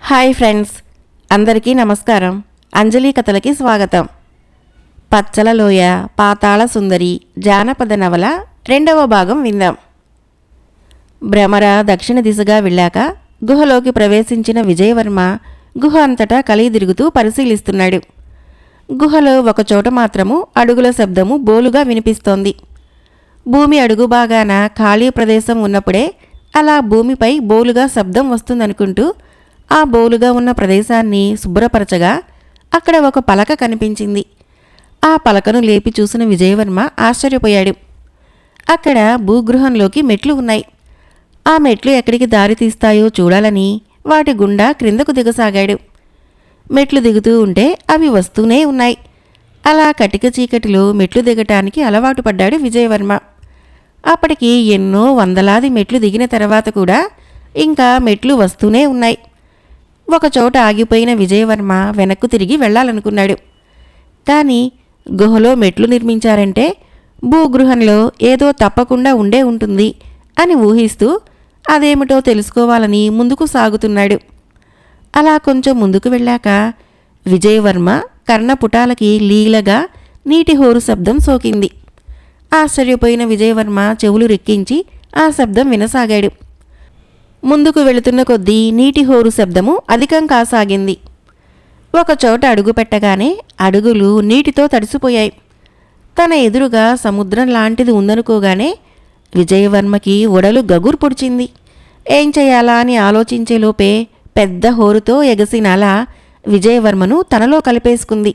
Hi friends, అందరికీ నమస్కారం. అంజలి కథలకి స్వాగతం. పచ్చల లోయ, పాతాళ సుందరి జానపద నవల 2వ భాగం విందాం. భ్రమర దక్షిణ దిశగా వెళ్ళాక గుహలోకి ప్రవేశించిన విజయవర్మ గుహ అంతటా కలిదిరుగుతూ పరిశీలిస్తున్నాడు. గుహలో ఒకచోట మాత్రము అడుగుల శబ్దము బోలుగా వినిపిస్తోంది. భూమి అడుగు భాగాన ఖాళీ ప్రదేశం ఉన్నప్పుడే అలా భూమిపై బోలుగా శబ్దం వస్తుందనుకుంటూ ఆ బోలుగా ఉన్న ప్రదేశాన్ని శుభ్రపరచగా అక్కడ ఒక పలక కనిపించింది. ఆ పలకను లేపి చూసిన విజయవర్మ ఆశ్చర్యపోయాడు. అక్కడ భూగృహంలోకి మెట్లు ఉన్నాయి. ఆ మెట్లు ఎక్కడికి దారి తీస్తాయో చూడాలని వాటి గుండా క్రిందకు దిగసాగాడు. మెట్లు దిగుతూ ఉంటే అవి వస్తూనే ఉన్నాయి. అలా కటిక చీకటిలో మెట్లు దిగటానికి అలవాటు పడ్డాడు విజయవర్మ. అప్పటికి ఎన్నో వందలాది మెట్లు దిగిన తర్వాత కూడా ఇంకా మెట్లు వస్తూనే ఉన్నాయి. ఒకచోట ఆగిపోయిన విజయవర్మ వెనక్కు తిరిగి వెళ్లాలనుకున్నాడు. కానీ గుహలో మెట్లు నిర్మించారంటే భూగృహంలో ఏదో తప్పకుండా ఉండే ఉంటుంది అని ఊహిస్తూ అదేమిటో తెలుసుకోవాలని ముందుకు సాగుతున్నాడు. అలా కొంచెం ముందుకు వెళ్ళాక విజయవర్మ కర్ణపుటాలకి లీలగా నీటి హోరు శబ్దం సోకింది. ఆశ్చర్యపోయిన విజయవర్మ చెవులు రెక్కించి ఆ శబ్దం వినసాగాడు. ముందుకు వెళుతున్న కొద్దీ నీటి హోరు శబ్దము అధికం కాసాగింది. ఒకచోట అడుగు పెట్టగానే అడుగులు నీటితో తడిసిపోయాయి. తన ఎదురుగా సముద్రం లాంటిది ఉందనుకోగానే విజయవర్మకి ఒడలు గగురు పొడిచింది. ఏం చేయాలా అని ఆలోచించేలోపే పెద్ద హోరుతో ఎగసిన అల విజయవర్మను తనలో కలిపేసుకుంది.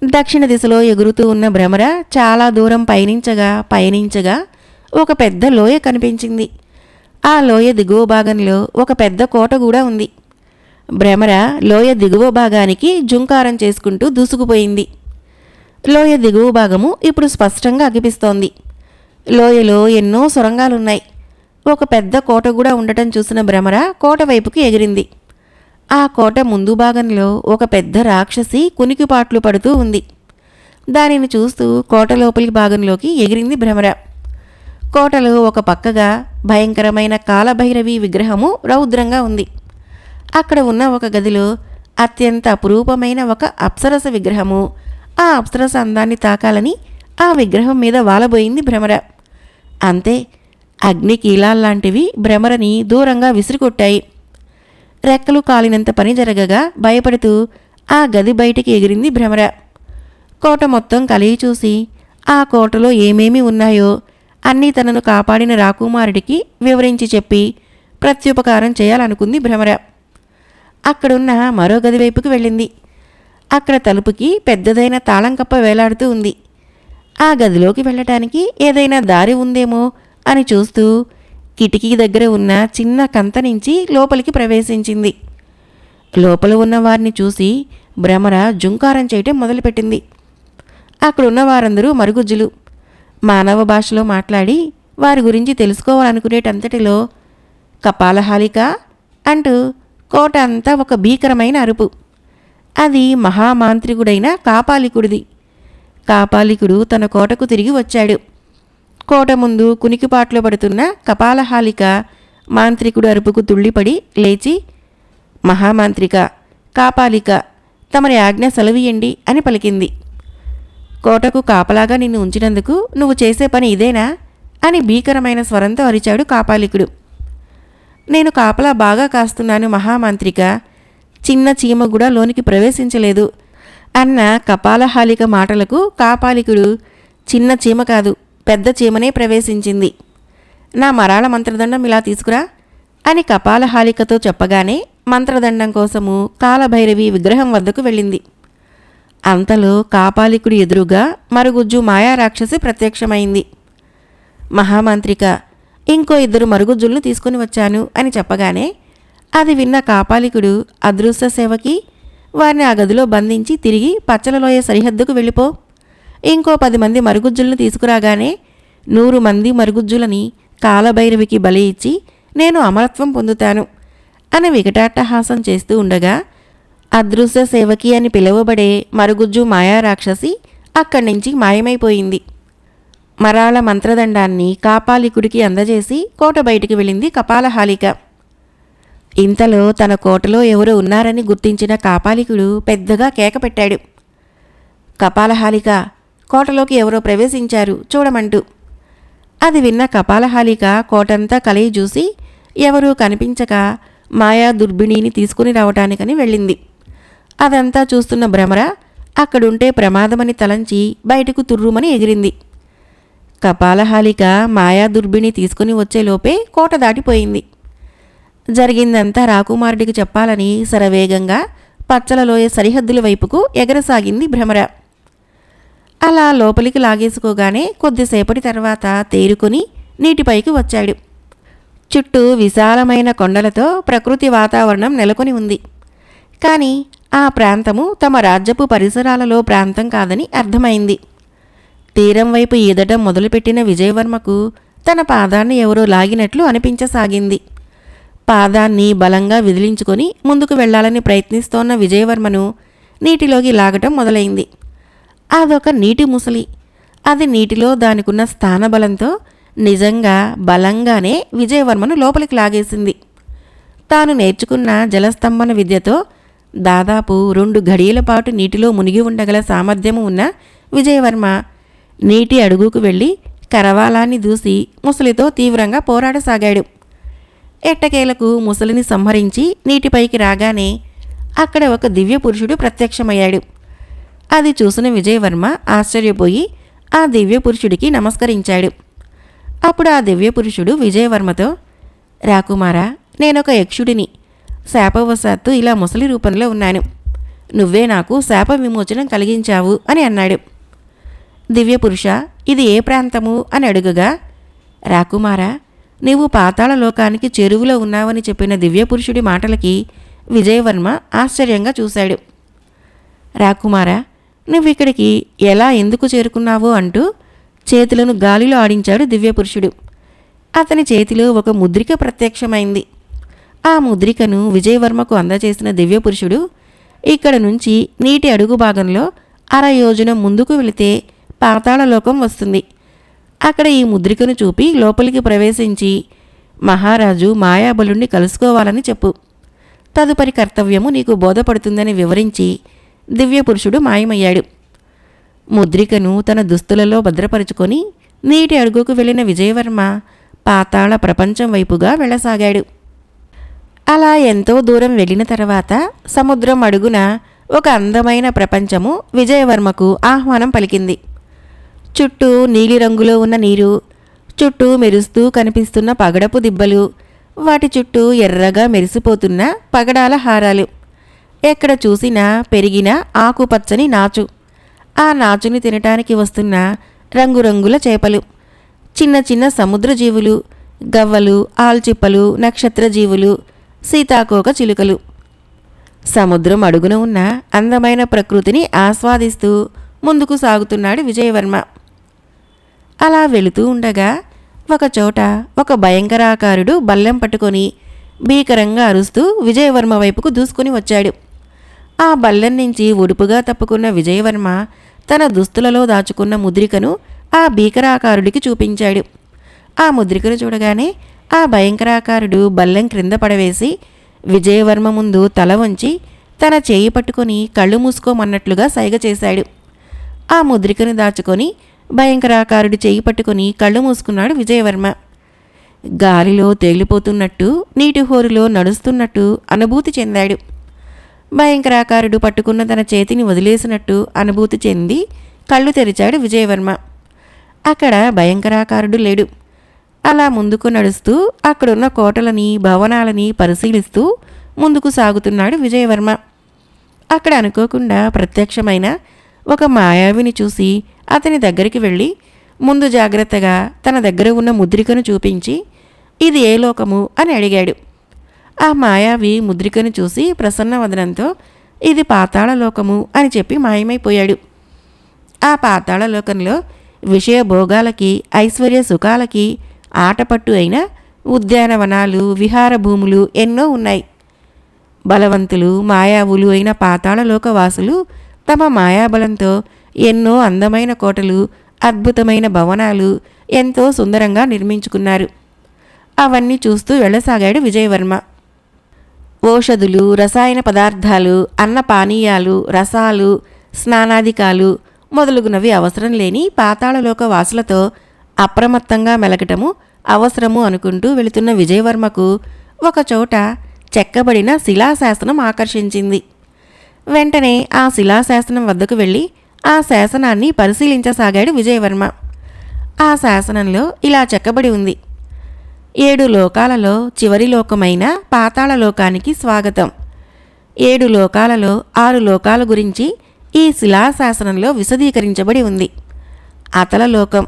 దక్షిణ దిశలో ఎగురుతూ ఉన్న భ్రమర చాలా దూరం పయనించగా ఒక పెద్ద లోయ కనిపించింది. ఆ లోయ దిగువ భాగంలో ఒక పెద్ద కోట కూడా ఉంది. భ్రమర లోయ దిగువ భాగానికి జుంకారం చేసుకుంటూ దూసుకుపోయింది. లోయ దిగువ భాగము ఇప్పుడు స్పష్టంగా అగిపిస్తోంది. లోయలో ఎన్నో సొరంగాలున్నాయి. ఒక పెద్ద కోట కూడా ఉండటం చూసిన భ్రమర కోట వైపుకి ఎగిరింది. ఆ కోట ముందు భాగంలో ఒక పెద్ద రాక్షసి కునికిపాట్లు పడుతూ ఉంది. దానిని చూస్తూ కోట లోపలి భాగంలోకి ఎగిరింది భ్రమర. కోటలో ఒక పక్కగా భయంకరమైన కాలభైరవి విగ్రహము రౌద్రంగా ఉంది. అక్కడ ఉన్న ఒక గదిలో అత్యంత అపురూపమైన ఒక అప్సరస విగ్రహము. ఆ అప్సరస అందాన్ని తాకాలని ఆ విగ్రహం మీద వాలబోయింది భ్రమర. అంతే, అగ్ని కీలాల్లాంటివి భ్రమరని దూరంగా విసిరికొట్టాయి. రెక్కలు కాలినంత పని జరగగా భయపడుతూ ఆ గది బయటికి ఎగిరింది భ్రమర. కోట మొత్తం కలిగి చూసి ఆ కోటలో ఏమేమి ఉన్నాయో అన్నీ తనను కాపాడిన రాకుమారుడికి వివరించి చెప్పి ప్రత్యుపకారం చేయాలనుకుంది భ్రమర. అక్కడున్న మరో గది వైపుకి వెళ్ళింది. అక్కడ తలుపుకి పెద్దదైన తాళం కప్ప వేలాడుతూ ఉంది. ఆ గదిలోకి వెళ్ళటానికి ఏదైనా దారి ఉందేమో అని చూస్తూ కిటికీ దగ్గర ఉన్న చిన్న కంత నుంచి లోపలికి ప్రవేశించింది. లోపల ఉన్న వారిని చూసి భ్రమర జుంకారం చేయటం మొదలుపెట్టింది. అక్కడున్న వారందరూ మరుగుజ్జులు. మానవ భాషలో మాట్లాడి వారి గురించి తెలుసుకోవాలనుకునేటంతటిలో కపాలహాలిక అంటూ కోట అంతా ఒక భీకరమైన అరుపు. అది మహామాంత్రికుడైన కాపాలికుడిది. కాపాలికుడు తన కోటకు తిరిగి వచ్చాడు. కోట ముందు కునికిపాట్లు పడుతున్న కపాలహాలిక మాంత్రికుడు అరుపుకు తుళ్ళిపడి లేచి, మహామాంత్రిక, కాపాలిక, తమరి ఆజ్ఞ సెలవియండి అని పలికింది. కోటకు కాపలాగా నిన్ను ఉంచినందుకు నువ్వు చేసే పని ఇదేనా అని భీకరమైన స్వరంతో అరిచాడు కాపాలికుడు. నేను కాపలా బాగా కాస్తున్నాను మహామాంత్రిక, చిన్న చీమ కూడా లోనికి ప్రవేశించలేదు అన్న కపాలహాలిక మాటలకు కాపాలికుడు, చిన్న చీమ కాదు, పెద్ద చీమనే ప్రవేశించింది. నా మరాళ మంత్రదండం ఇలా తీసుకురా అని కపాలహాలికతో చెప్పగానే మంత్రదండం కోసము కాలభైరవి విగ్రహం వద్దకు వెళ్ళింది. అంతలో కాపాలికుడి ఎదురుగా మరుగుజ్జు మాయారాక్షసి ప్రత్యక్షమైంది. మహామంత్రిక, ఇంకో 2 మరుగుజ్జులను తీసుకుని వచ్చాను అని చెప్పగానే అది విన్న కాపాలికుడు అదృశ్య సేవకి, వారిని ఆ గదిలో బంధించి తిరిగి పచ్చలలోయ సరిహద్దుకు వెళ్ళిపో, ఇంకో 10 మంది మరుగుజ్జులను తీసుకురాగానే 100 మంది మరుగుజ్జులని కాలభైరవికి బలి ఇచ్చి నేను అమరత్వం పొందుతాను అని వికటాట్టహాసం చేస్తూ ఉండగా అదృశ్య సేవకి అని పిలువబడే మరుగుజ్జు మాయారాక్షసి అక్కడి నుంచి మాయమైపోయింది. మరాళ మంత్రదండాన్ని కాపాలికుడికి అందజేసి కోట బయటికి వెళ్ళింది కపాలహాలిక. ఇంతలో తన కోటలో ఎవరో ఉన్నారని గుర్తించిన కాపాలికుడు పెద్దగా కేక పెట్టాడు. కపాలహాలిక, కోటలోకి ఎవరో ప్రవేశించారు చూడమంటూ. అది విన్న కపాలహాలిక కోటంతా కలయి చూసి ఎవరూ కనిపించక మాయా దుర్బిణిని తీసుకుని రావటానికని వెళ్ళింది. అదంతా చూస్తున్న భ్రమర అక్కడుంటే ప్రమాదమని తలంచి బయటకు తుర్రుమని ఎగిరింది. కపాలహాలిక మాయా దుర్బిణి తీసుకుని వచ్చేలోపే కోట దాటిపోయింది. జరిగిందంతా రాకుమారుడికి చెప్పాలని శరవేగంగా పచ్చలలోయ సరిహద్దుల వైపుకు ఎగరసాగింది భ్రమర. అలా లోపలికి లాగేసుకోగానే కొద్దిసేపటి తర్వాత తేరుకొని నీటిపైకి వచ్చాడు. చుట్టూ విశాలమైన కొండలతో ప్రకృతి వాతావరణం నెలకొని ఉంది. కానీ ఆ ప్రాంతము తమ రాజ్యపు పరిసరాలలో ప్రాంతం కాదని అర్థమైంది. తీరం వైపు ఈదటం మొదలుపెట్టిన విజయవర్మకు తన పాదాన్ని ఎవరో లాగినట్లు అనిపించసాగింది. పాదాన్ని బలంగా విదిలించుకొని ముందుకు వెళ్లాలని ప్రయత్నిస్తోన్న విజయవర్మను నీటిలోకి లాగటం మొదలైంది. అదొక నీటి ముసలి. అది నీటిలో దానికున్న స్థానబలంతో నిజంగా బలంగానే విజయవర్మను లోపలికి లాగేసింది. తాను నేర్చుకున్న జలస్తంభన విద్యతో దాదాపు 2 ఘడియల పాటు నీటిలో మునిగి ఉండగల సామర్థ్యము ఉన్న విజయవర్మ నీటి అడుగుకు వెళ్ళి కరవాలాన్ని దూసి ముసలితో తీవ్రంగా పోరాడసాగాడు. ఎట్టకేలకు ముసలిని సంహరించి నీటిపైకి రాగానే అక్కడ ఒక దివ్య పురుషుడు ప్రత్యక్షమయ్యాడు. అది చూసిన విజయవర్మ ఆశ్చర్యపోయి ఆ దివ్య పురుషుడికి నమస్కరించాడు. అప్పుడు ఆ దివ్య పురుషుడు విజయవర్మతో, రాకుమారా, నేనొక యక్షుడిని. శాపవశాత్తు ఇలా ముసలి రూపంలో ఉన్నాను. నువ్వే నాకు శాప విమోచనం కలిగించావు అని అన్నాడు. దివ్యపురుష, ఇది ఏ ప్రాంతము అని అడుగగా, రాకుమారా, నీవు పాతాళ లోకానికి చెరువులో ఉన్నావని చెప్పిన దివ్యపురుషుడి మాటలకి విజయవర్మ ఆశ్చర్యంగా చూశాడు. రాకుమారా, నువ్విక్కడికి ఎలా ఎందుకు చేరుకున్నావో అంటూ చేతులను గాలిలో ఆడించాడు దివ్యపురుషుడు. అతని చేతిలో ఒక ముద్రిక ప్రత్యక్షమైంది. ఆ ముద్రికను విజయవర్మకు అందజేసిన దివ్యపురుషుడు, ఇక్కడ నుంచి నీటి అడుగు భాగంలో 1/2 యోజనం ముందుకు వెళితే పాతాళలోకం వస్తుంది. అక్కడ ఈ ముద్రికను చూపి లోపలికి ప్రవేశించి మహారాజు మాయాబలుణ్ణి కలుసుకోవాలని చెప్పు. తదుపరి కర్తవ్యము నీకు బోధపడుతుందని వివరించి దివ్యపురుషుడు మాయమయ్యాడు. ముద్రికను తన దుస్తులలో భద్రపరుచుకొని నీటి అడుగుకు వెళ్ళిన విజయవర్మ పాతాళ ప్రపంచం వైపుగా వెళ్ళసాగాడు. అలా ఎంతో దూరం వెళ్ళిన తర్వాత సముద్రం అడుగున ఒక అందమైన ప్రపంచము విజయవర్మకు ఆహ్వానం పలికింది. చుట్టూ నీలిరంగులో ఉన్న నీరు, చుట్టూ మెరుస్తూ కనిపిస్తున్న పగడపు దిబ్బలు, వాటి చుట్టూ ఎర్రగా మెరిసిపోతున్న పగడాల హారాలు, ఎక్కడ చూసినా పెరిగిన ఆకుపచ్చని నాచు, ఆ నాచుని తినటానికి వస్తున్న రంగురంగుల చేపలు, చిన్న చిన్న సముద్ర జీవులు, గవ్వలు, ఆల్చిప్పలు, నక్షత్ర జీవులు, సీతాకోక చిలుకలు. సముద్రం అడుగున ఉన్న అందమైన ప్రకృతిని ఆస్వాదిస్తూ ముందుకు సాగుతున్నాడు విజయవర్మ. అలా వెళుతూ ఉండగా ఒకచోట ఒక భయంకరాకారుడు బల్లెం పట్టుకొని భీకరంగా అరుస్తూ విజయవర్మ వైపుకు దూసుకుని వచ్చాడు. ఆ బల్లెం నుంచి ఒడుపుగా తప్పుకున్న విజయవర్మ తన దుస్తులలో దాచుకున్న ముద్రికను ఆ భీకరాకారుడికి చూపించాడు. ఆ ముద్రికను చూడగానే ఆ భయంకరాకారుడు బల్లెం క్రింద పడవేసి విజయవర్మ ముందు తల వంచి తన చేయి పట్టుకొని కళ్ళు మూసుకోమన్నట్లుగా సైగ చేశాడు. ఆ ముద్రికను దాచుకొని భయంకరాకారుడి చేయి పట్టుకొని కళ్ళు మూసుకున్నాడు విజయవర్మ. గాలిలో తేలిపోతున్నట్టు, నీటి హోరులో నడుస్తున్నట్టు అనుభూతి చెందాడు. భయంకరాకారుడు పట్టుకున్న తన చేతిని వదిలేసినట్టు అనుభూతి చెంది కళ్ళు తెరిచాడు విజయవర్మ. అక్కడ భయంకరాకారుడు లేడు. అలా ముందుకు నడుస్తూ అక్కడున్న కోటలని, భవనాలని పరిశీలిస్తూ ముందుకు సాగుతున్నాడు విజయవర్మ. అక్కడ అనుకోకుండా ప్రత్యక్షమైన ఒక మాయావిని చూసి అతని దగ్గరికి వెళ్ళి ముందు జాగ్రత్తగా తన దగ్గర ఉన్న ముద్రికను చూపించి ఇది ఏ లోకము అని అడిగాడు. ఆ మాయావి ముద్రికను చూసి ప్రసన్నవదనంతో ఇది పాతాళలోకము అని చెప్పి మాయమైపోయాడు. ఆ పాతాళలోకంలో విషయ భోగాలకి, ఐశ్వర్య సుఖాలకి ఆటపట్టు అయిన ఉద్యానవనాలు, విహార భూములు ఎన్నో ఉన్నాయి. బలవంతులు, మాయావులు అయిన పాతాళలోకవాసులు తమ మాయాబలంతో ఎన్నో అందమైన కోటలు, అద్భుతమైన భవనాలు ఎంతో సుందరంగా నిర్మించుకున్నారు. అవన్నీ చూస్తూ వెళ్ళసాగాడు విజయవర్మ. ఓషధులు, రసాయన పదార్థాలు, అన్న పానీయాలు, రసాలు, స్నానాదికాలు మొదలుగునవి అవసరం లేని పాతాళలోక వాసులతో అప్రమత్తంగా మెలగటము అవసరము అనుకుంటూ వెళుతున్న విజయవర్మకు ఒకచోట చెక్కబడిన శిలాశాసనం ఆకర్షించింది. వెంటనే ఆ శిలాశాసనం వద్దకు వెళ్ళి ఆ శాసనాన్ని పరిశీలించసాగాడు విజయవర్మ. ఆ శాసనంలో ఇలా చెక్కబడి ఉంది: 7 లోకాలలో చివరి లోకమైన పాతాళలోకానికి స్వాగతం. 7 లోకాలలో 6 లోకాల గురించి ఈ శిలాశాసనంలో విశదీకరించబడి ఉంది. అతలలోకం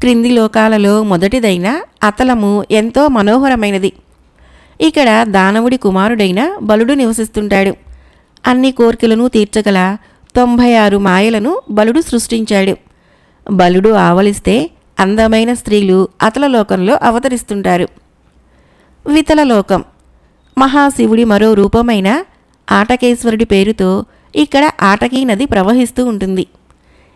క్రింది లోకాలలో మొదటిదైన అతలము ఎంతో మనోహరమైనది. ఇక్కడ దానవుడి కుమారుడైన బలుడు నివసిస్తుంటాడు. అన్ని కోర్కెలను తీర్చగల 96 మాయలను బలుడు సృష్టించాడు. బలుడు ఆవలిస్తే అందమైన స్త్రీలు అతలలోకంలో అవతరిస్తుంటారు. వితలలోకం మహాశివుడి మరో రూపమైన ఆటకేశ్వరుడి పేరుతో ఇక్కడ ఆటకీ నది ప్రవహిస్తూ ఉంటుంది.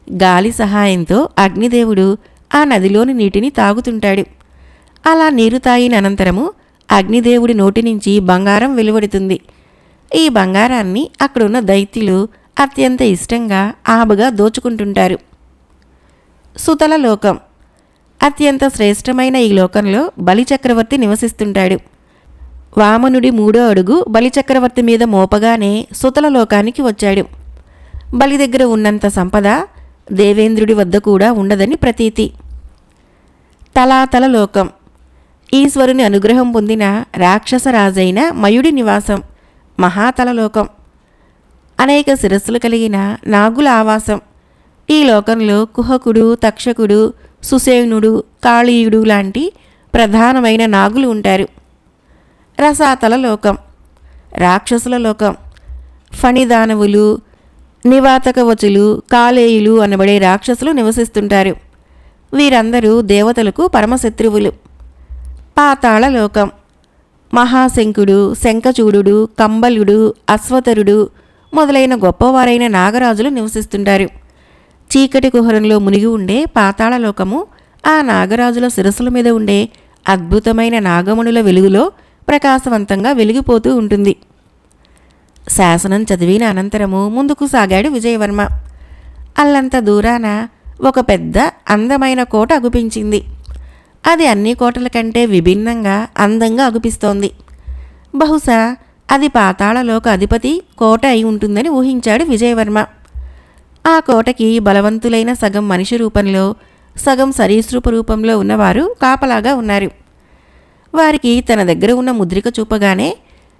గాలి సహాయంతో అగ్నిదేవుడు ఆ నదిలోని నీటిని తాగుతుంటాడు. అలా నీరు తాగిన అనంతరము అగ్నిదేవుడి నోటి నుంచి బంగారం వెలువడుతుంది. ఈ బంగారాన్ని అక్కడున్న దైత్యులు అత్యంత ఇష్టంగా ఆబగా దోచుకుంటుంటారు. సుతల లోకం అత్యంత శ్రేష్టమైన ఈ లోకంలో బలిచక్రవర్తి నివసిస్తుంటాడు. వామనుడి 3వ అడుగు బలిచక్రవర్తి మీద మోపగానే సుతల లోకానికి వచ్చాడు. బలి దగ్గర ఉన్నంత సంపద దేవేంద్రుడి వద్ద కూడా ఉండదని ప్రతీతి. తలాతల లోకం ఈశ్వరుని అనుగ్రహం పొందిన రాక్షసరాజైన మయుడి నివాసం. మహాతలలోకం అనేక శిరస్సులు కలిగిన నాగుల ఆవాసం. ఈ లోకంలో కుహకుడు, తక్షకుడు, సుసేనుడు, కాళీయుడు లాంటి ప్రధానమైన నాగులు ఉంటారు. రసాతల లోకం రాక్షసుల లోకం. ఫణిదానవులు, నివాతకవచులు, కాలేయులు అనబడే రాక్షసులు నివసిస్తుంటారు. వీరందరూ దేవతలకు పరమశత్రువులు. పాతాళ లోకం మహాశంకుడు, శంఖచూడు, కంబలుడు, అశ్వతరుడు మొదలైన గొప్పవారైన నాగరాజులు నివసిస్తుంటారు. చీకటి కుహరంలో మునిగి ఉండే పాతాళలోకము ఆ నాగరాజుల శిరస్సుల మీద ఉండే అద్భుతమైన నాగమణుల వెలుగులో ప్రకాశవంతంగా వెలిగిపోతూ ఉంటుంది. శాసనం చదివిన అనంతరము ముందుకు సాగాడు విజయవర్మ. అల్లంత దూరాన ఒక పెద్ద అందమైన కోట అగుపించింది. అది అన్ని కోటల కంటే విభిన్నంగా అందంగా అగుపిస్తోంది. బహుశా అది పాతాళలోక అధిపతి కోట అయి ఉంటుందని ఊహించాడు విజయవర్మ. ఆ కోటకి బలవంతులైన సగం మనిషి రూపంలో, సగం సరీసృప రూపంలో ఉన్నవారు కాపలాగా ఉన్నారు. వారికి తన దగ్గర ఉన్న ముద్రిక చూపగానే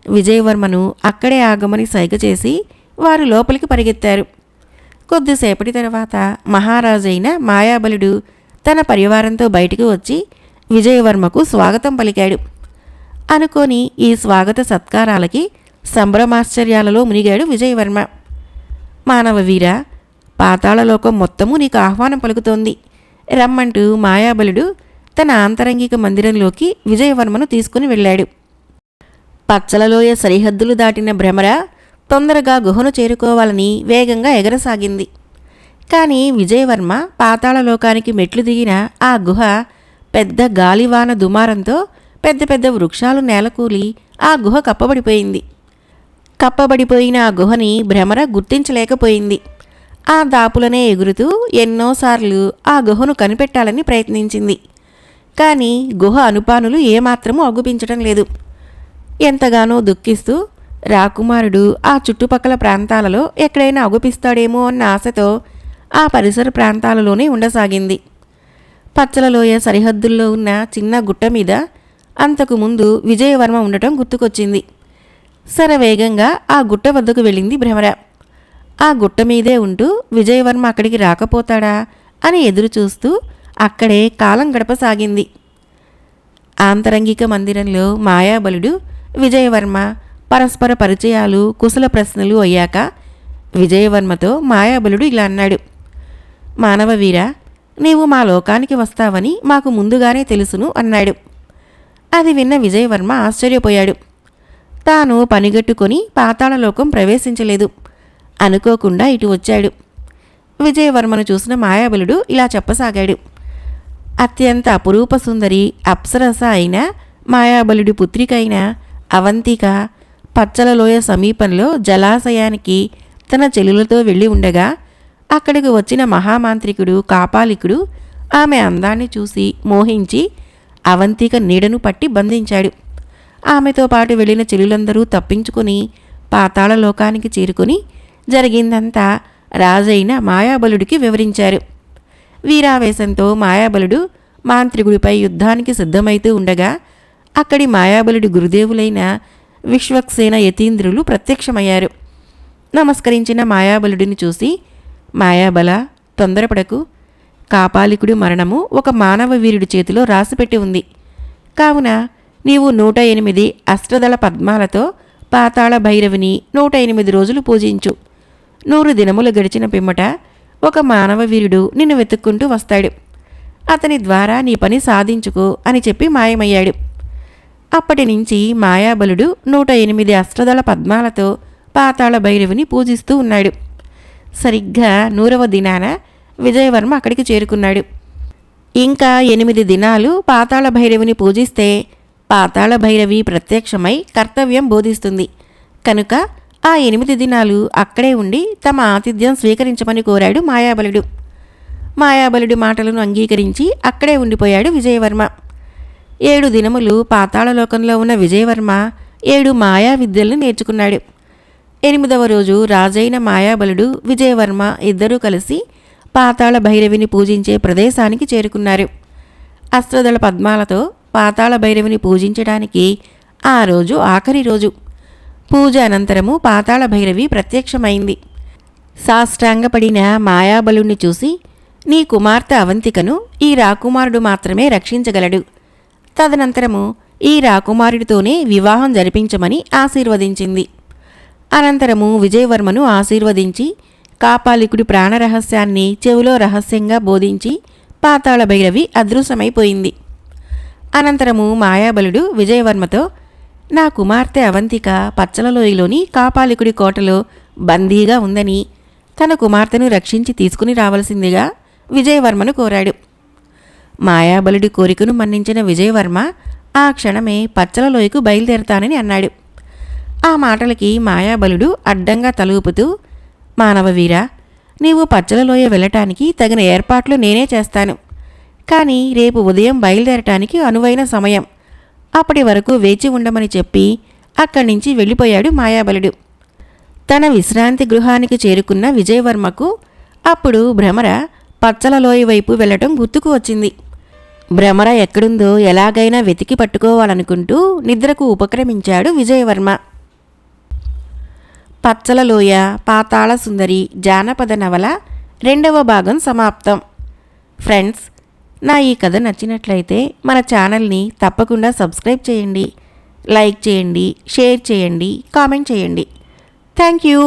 విజయవర్మను అక్కడే ఆగమని సైగ చేసి వారు లోపలికి పరిగెత్తారు. కొద్దిసేపటి తర్వాత మహారాజైన మాయాబలుడు తన పరివారంతో బయటికి వచ్చి విజయవర్మకు స్వాగతం పలికాడు. అనుకోని ఈ స్వాగత సత్కారాలకి సంభ్రమాశ్చర్యాలలో మునిగాడు విజయవర్మ. మానవవీర, పాతాళలోకం మొత్తము నీకు ఆహ్వానం పలుకుతోంది, రమ్మంటూ మాయాబలుడు తన ఆంతరంగిక మందిరంలోకి విజయవర్మను తీసుకుని వెళ్ళాడు. పచ్చలలోయ సరిహద్దులు దాటిన భ్రమర తొందరగా గుహను చేరుకోవాలని వేగంగా ఎగరసాగింది. కానీ విజయవర్మ పాతాళలోకానికి మెట్లు దిగిన ఆ గుహ పెద్ద గాలివాన దుమారంతో పెద్ద పెద్ద వృక్షాలు నేలకూలి ఆ గుహ కప్పబడిపోయింది. కప్పబడిపోయిన ఆ గుహని భ్రమర గుర్తించలేకపోయింది. ఆ దాపులనే ఎగురుతూ ఎన్నోసార్లు ఆ గుహను కనిపెట్టాలని ప్రయత్నించింది. కానీ గుహ అనుపానులు ఏమాత్రమూ అగుపించటం లేదు. ఎంతగానో దుఃఖిస్తూ రాకుమారుడు ఆ చుట్టుపక్కల ప్రాంతాలలో ఎక్కడైనా అగుపిస్తాడేమో అన్న ఆశతో ఆ పరిసర ప్రాంతాలలోనే ఉండసాగింది. పచ్చలలోయ సరిహద్దుల్లో ఉన్న చిన్న గుట్ట మీద అంతకుముందు విజయవర్మ ఉండటం గుర్తుకొచ్చింది. శరవేగంగా ఆ గుట్ట వద్దకు వెళ్ళింది భ్రమర. ఆ గుట్ట మీదే ఉంటూ విజయవర్మ అక్కడికి రాకపోతాడా అని ఎదురు చూస్తూ అక్కడే కాలం గడపసాగింది. ఆంతరంగిక మందిరంలో మాయాబలుడు, విజయవర్మ పరస్పర పరిచయాలు, కుశల ప్రశ్నలు అయ్యాక విజయవర్మతో మాయాబలుడు ఇలా అన్నాడు: మానవవీర, నీవు మా లోకానికి వస్తావని మాకు ముందుగానే తెలుసును అన్నాడు. అది విన్న విజయవర్మ ఆశ్చర్యపోయాడు. తాను పనిగట్టుకొని పాతాళలోకం ప్రవేశించలేదు. అనుకోకుండా ఇటు వచ్చాడు. విజయవర్మను చూసిన మాయాబలుడు ఇలా చెప్పసాగాడు: అత్యంత అపురూప సుందరి అప్సరస అయిన మాయాబలుడి పుత్రిక అయిన అవంతిక పచ్చలలోయ సమీపంలో జలాశయానికి తన చెల్లులతో వెళ్ళి ఉండగా అక్కడికి వచ్చిన మహామాంత్రికుడు కాపాలికుడు ఆమె అందాన్ని చూసి మోహించి అవంతిక నీడను పట్టి బంధించాడు. ఆమెతో పాటు వెళ్ళిన చెల్లులందరూ తప్పించుకొని పాతాళ లోకానికి చేరుకొని జరిగిందంతా రాజైన మాయాబలుడికి వివరించారు. వీరావేశంతో మాయాబలుడు మాంత్రికుడిపై యుద్ధానికి సిద్ధమైతూ ఉండగా అక్కడి మాయాబలుడి గురుదేవులైన విశ్వక్సేన యతీంద్రులు ప్రత్యక్షమయ్యారు. నమస్కరించిన మాయాబలుడిని చూసి, మాయాబల, తొందరపడకు. కాపాలికుడి మరణము ఒక మానవ వీరుడి చేతిలో రాసిపెట్టి ఉంది. కావున నీవు 108 అష్టదళ పద్మాలతో పాతాళ భైరవిని 108 రోజులు పూజించు. 100 దినములు గడిచిన పిమ్మట ఒక మానవ వీరుడు నిన్ను వెతుక్కుంటూ వస్తాడు. అతని ద్వారా నీ పని సాధించుకో అని చెప్పి మాయమయ్యాడు. అప్పటి నుంచి మాయాబలుడు 108 అష్టదళ పద్మాలతో పాతాళ భైరవిని పూజిస్తూ ఉన్నాడు. సరిగ్గా 100వ దినాన విజయవర్మ అక్కడికి చేరుకున్నాడు. ఇంకా 8 దినాలు పాతాళ భైరవిని పూజిస్తే పాతాళ భైరవి ప్రత్యక్షమై కర్తవ్యం బోధిస్తుంది. కనుక ఆ 8 దినాలు అక్కడే ఉండి తమ ఆతిథ్యం స్వీకరించమని కోరాడు మాయాబలుడు. మాయాబలుడి మాటలను అంగీకరించి అక్కడే ఉండిపోయాడు విజయవర్మ. 7 దినములు పాతాళలోకంలో ఉన్న విజయవర్మ 7 మాయా విద్యలను నేర్చుకున్నాడు. 8వ రోజు రాజైన మాయాబలుడు విజయవర్మ ఇద్దరూ కలిసి పాతాళ భైరవిని పూజించే ప్రదేశానికి చేరుకున్నారు. అష్టదళ పద్మాలతో పాతాళ భైరవిని పూజించడానికి ఆ రోజు ఆఖరి రోజు. పూజ అనంతరము పాతాళ భైరవి ప్రత్యక్షమైంది. సాష్టాంగపడిన మాయాబలుణ్ణి చూసి, నీ కుమార్తె అవంతికను ఈ రాకుమారుడు మాత్రమే రక్షించగలడు. తదనంతరము ఈ రాకుమారుడితోనే వివాహం జరిపించమని ఆశీర్వదించింది. అనంతరము విజయవర్మను ఆశీర్వదించి కాపాలికుడి ప్రాణరహస్యాన్ని చెవిలో రహస్యంగా బోధించి పాతాళ భైరవి అదృశ్యమైపోయింది. అనంతరము మాయాబలుడు విజయవర్మతో, నా కుమార్తె అవంతిక పచ్చలలోయలోని కాపాలికుడి కోటలో బందీగా ఉందని తన కుమార్తెను రక్షించి తీసుకుని రావలసిందిగా విజయవర్మను కోరాడు. మాయాబలుడి కోరికను మన్నించిన విజయవర్మ ఆ క్షణమే పచ్చలలోయకు బయలుదేరతానని అన్నాడు. ఆ మాటలకి మాయాబలుడు అడ్డంగా తలూపుతూ, మానవవీర, నీవు పచ్చలలోయ వెళ్ళటానికి తగిన ఏర్పాట్లు నేనే చేస్తాను. కానీ రేపు ఉదయం బయలుదేరటానికి అనువైన సమయం. అప్పటి వరకు వేచి ఉండమని చెప్పి అక్కడి నుంచి వెళ్ళిపోయాడు మాయాబలుడు. తన విశ్రాంతి గృహానికి చేరుకున్న విజయవర్మకు అప్పుడు భ్రమర పచ్చలలోయ వైపు వెళ్ళటం గుర్తుకు వచ్చింది. భ్రమర ఎక్కడుందో ఎలాగైనా వెతికి పట్టుకోవాలనుకుంటూ నిద్రకు ఉపక్రమించాడు విజయవర్మ. పచ్చలలోయ పాతాళ సుందరి జానపద నవల 2వ భాగం సమాప్తం. ఫ్రెండ్స్, నా ఈ కథ నచ్చినట్లయితే మన ఛానల్ని తప్పకుండా సబ్స్క్రైబ్ చేయండి, లైక్ చేయండి, షేర్ చేయండి, కామెంట్ చేయండి. Thank you.